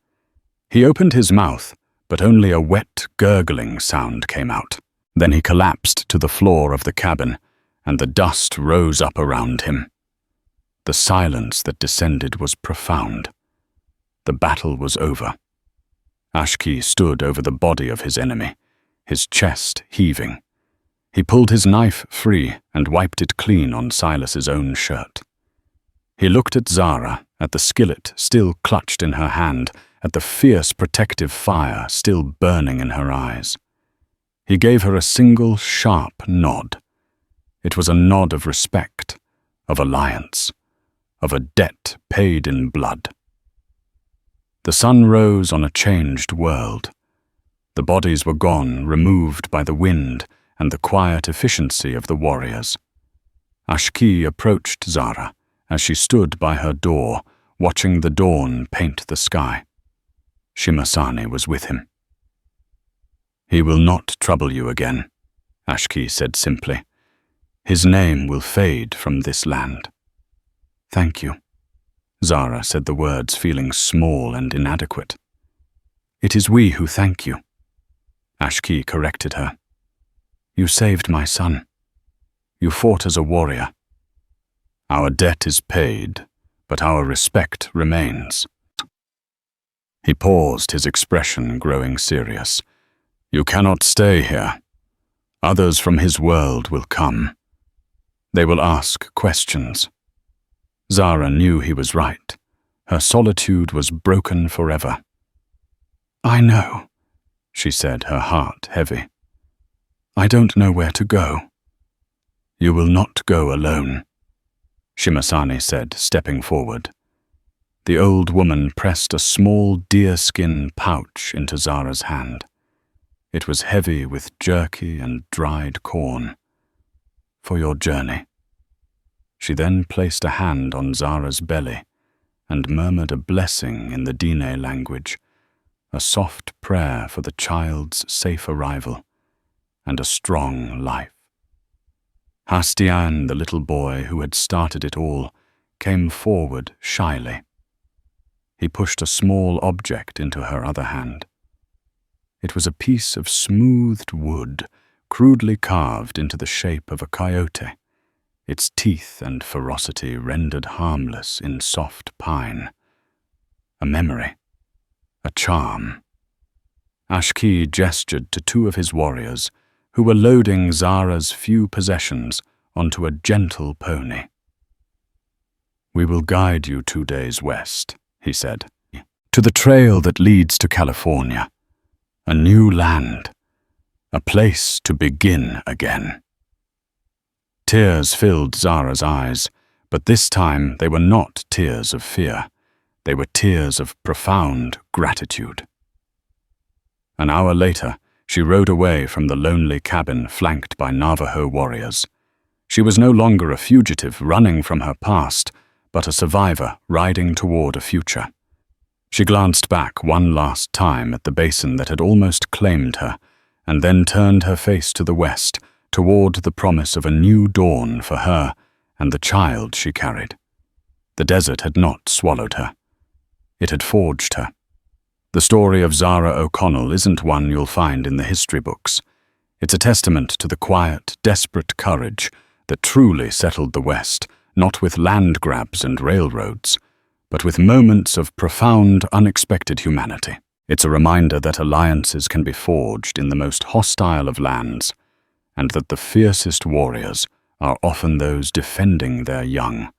He opened his mouth, but only a wet, gurgling sound came out. Then he collapsed to the floor of the cabin, and the dust rose up around him. The silence that descended was profound. The battle was over. Ashki stood over the body of his enemy, his chest heaving. He pulled his knife free and wiped it clean on Silas's own shirt. He looked at Zara, at the skillet still clutched in her hand, at the fierce protective fire still burning in her eyes. He gave her a single sharp nod. It was a nod of respect, of alliance, of a debt paid in blood. The sun rose on a changed world. The bodies were gone, removed by the wind and the quiet efficiency of the warriors. Ashki approached Zara as she stood by her door, watching the dawn paint the sky. Shimasani was with him. "He will not trouble you again," Ashki said simply. "His name will fade from this land." "Thank you." Zara said the words, feeling small and inadequate. "It is we who thank you." Ashki corrected her. "You saved my son. You fought as a warrior. Our debt is paid, but our respect remains." He paused, his expression growing serious. "You cannot stay here. Others from his world will come. They will ask questions." Zara knew he was right. Her solitude was broken forever. "I know," she said, her heart heavy. I don't know where to go." "You will not go alone," Shimasani said, stepping forward. The old woman pressed a small deerskin pouch into Zara's hand. It was heavy with jerky and dried corn. "For your journey." She then placed a hand on Zara's belly and murmured a blessing in the Diné language, a soft prayer for the child's safe arrival and a strong life. Hastian, the little boy who had started it all, came forward shyly. He pushed a small object into her other hand. It was a piece of smoothed wood, crudely carved into the shape of a coyote, its teeth and ferocity rendered harmless in soft pine. A memory, a charm. Ashki gestured to two of his warriors, who were loading Zara's few possessions onto a gentle pony. "We will guide you 2 days west," he said, "to the trail that leads to California. A new land, a place to begin again." Tears filled Zara's eyes, but this time they were not tears of fear. They were tears of profound gratitude. An hour later, she rode away from the lonely cabin flanked by Navajo warriors. She was no longer a fugitive running from her past, but a survivor riding toward a future. She glanced back one last time at the basin that had almost claimed her, and then turned her face to the west, toward the promise of a new dawn for her and the child she carried. The desert had not swallowed her. It had forged her. The story of Zara O'Connell isn't one you'll find in the history books. It's a testament to the quiet, desperate courage that truly settled the West, not with land grabs and railroads, but with moments of profound, unexpected humanity. It's a reminder that alliances can be forged in the most hostile of lands, and that the fiercest warriors are often those defending their young,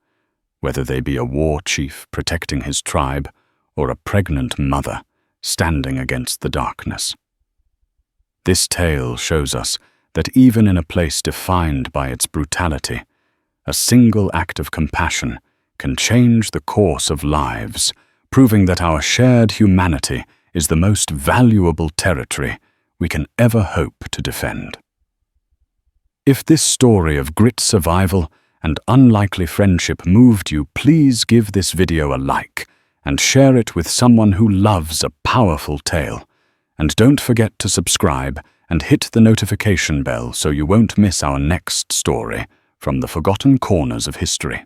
whether they be a war chief protecting his tribe or a pregnant mother standing against the darkness. This tale shows us that even in a place defined by its brutality, a single act of compassion can change the course of lives, proving that our shared humanity is the most valuable territory we can ever hope to defend. If this story of grit survival and unlikely friendship moved you, please give this video a like and share it with someone who loves a powerful tale. And don't forget to subscribe and hit the notification bell so you won't miss our next story from the forgotten corners of history.